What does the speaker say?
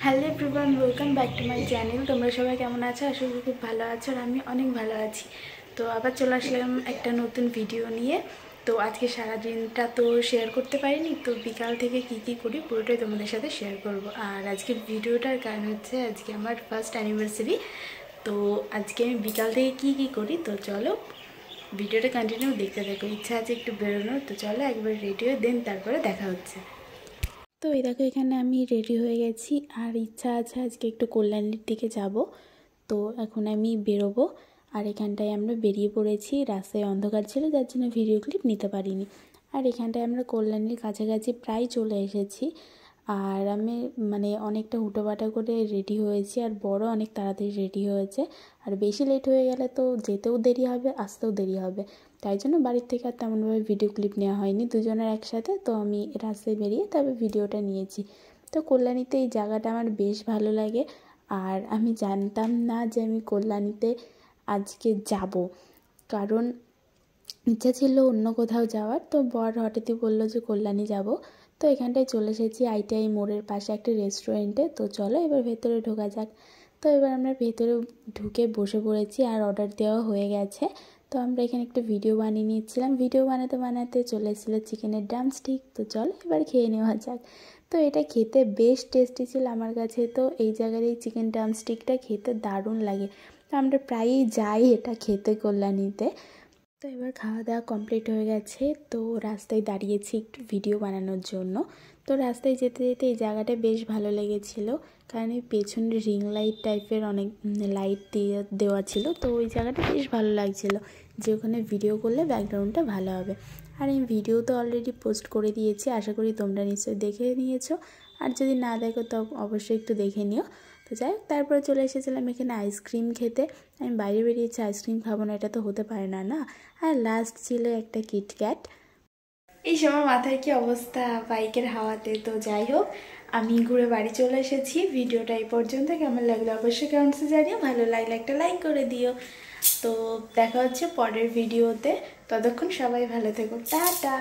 Hello everyone, welcome back to my channel. তোমরা সবাই কেমন আছো? আশা করি খুব ভালো আছো আর আমি অনেক ভালো আছি। তো আবার চলে আসলাম একটা নতুন ভিডিও নিয়ে। তো আজকে সারা দিনটা তো শেয়ার করতে পারিনি, তো বিকাল থেকে কি করি পুরোটাই তোমাদের সাথে শেয়ার করব। আর আজকের ভিডিওটার কারণ হচ্ছে আজকে আমার ফার্স্ট অ্যানিভার্সারি। তো আজকে আমি বিকাল থেকে কি করি, তো চলো ভিডিওটা কন্টিনিউ দেখতে থাকো। ইচ্ছা আছে একটু বেরোনোর, তো চলো একবার রেডি হয়ে দেন তারপরে দেখা হচ্ছে। তো এই দেখো এখানে আমি রেডি হয়ে গেছি আর ইচ্ছা আছে আজকে একটু কল্যাণীর দিকে যাব। তো এখন আমি বেরোবো আর এখানটায় আমরা বেরিয়ে পড়েছি। রাস্তায় অন্ধকার ছিল যার জন্য ভিডিও ক্লিপ নিতে পারিনি। আর এখানটায় আমরা কল্যাণীর কাছাকাছি প্রায় চলে এসেছি। আর আমি অনেকটা হুটোপাটা করে রেডি হয়েছি আর বড় অনেক তাড়াতাড়ি রেডি হয়েছে। আর বেশি লেট হয়ে গেলে তো যেতেও দেরি হবে, আসতেও দেরি হবে। তাই জন্য বাড়ির থেকে আর তেমনভাবে ভিডিও ক্লিপ নেওয়া হয়নি দুজনের একসাথে। তো আমি রাস্তায় বেরিয়ে তবে ভিডিওটা নিয়েছি। তো কল্যাণীতে এই জায়গাটা আমার বেশ ভালো লাগে। আর আমি জানতাম না যে আমি কল্যাণীতে আজকে যাব, কারণ ইচ্ছা ছিল অন্য কোথাও যাওয়ার। তো বর হঠাৎই বললো যে কল্যাণী যাব। তো এখানটায় চলে এসেছি আইটিআই মোড়ের পাশে একটা রেস্টুরেন্টে। তো চলো এবার ভেতরে ঢোকা যাক। তো এবার আমরা ভেতরে ঢুকে বসে পড়েছি আর অর্ডার দেওয়া হয়ে গেছে। তো আমরা এখানে একটা ভিডিও বানিয়ে নিচ্ছিলাম। ভিডিও বানাতে বানাতে চলে এসেছিলো চিকেনের ড্রামস্টিক। তো চলো এবার খেয়ে নেওয়া যাক। তো এটা খেতে বেশ টেস্টি ছিল আমার কাছে। তো এই জায়গার এই চিকেন ড্রামস্টিকটা খেতে দারুণ লাগে। তো আমরা প্রায়ই যাই এটা খেতে কল্যাণীতে। তো এবার খাওয়া দাওয়া কমপ্লিট হয়ে গেছে। তো রাস্তায় দাঁড়িয়েছি একটু ভিডিও বানানোর জন্য। তো রাস্তায় যেতে যেতে এই জায়গাটা বেশ ভালো লেগেছিলো, কারণ এই পেছনে রিং লাইট টাইপের অনেক লাইট দেওয়া ছিল। তো ওই জায়গাটা বেশ ভালো লাগছিলো যে ওখানে ভিডিও করলে ব্যাকগ্রাউন্ডটা ভালো হবে। আর এই ভিডিও তো অলরেডি পোস্ট করে দিয়েছি, আশা করি তোমরা নিশ্চয়ই দেখে নিয়েছো। আর যদি না দেখো তো অবশ্যই একটু দেখে নিও। তো যাই হোক, তারপরে চলে এসেছিলাম এখানে আইসক্রিম খেতে। আমি বাইরে বেরিয়েছি, আইসক্রিম খাবো না এটা তো হতে পারে না না। আর লাস্ট ছিল একটা কিটক্যাট। এই সময় মাথায় কি অবস্থা বাইকের হাওয়াতে। তো যাই হোক, আমি ঘুরে বাড়ি চলে এসেছি। ভিডিওটা এই পর্যন্ত কেমন লাগলো অবশ্যই কমেন্টসে জানিও। ভালো লাগলে একটা লাইক করে দিও। তো দেখা হচ্ছে পরের ভিডিওতে। ততক্ষণ সবাই ভালো থেকো, টাটা।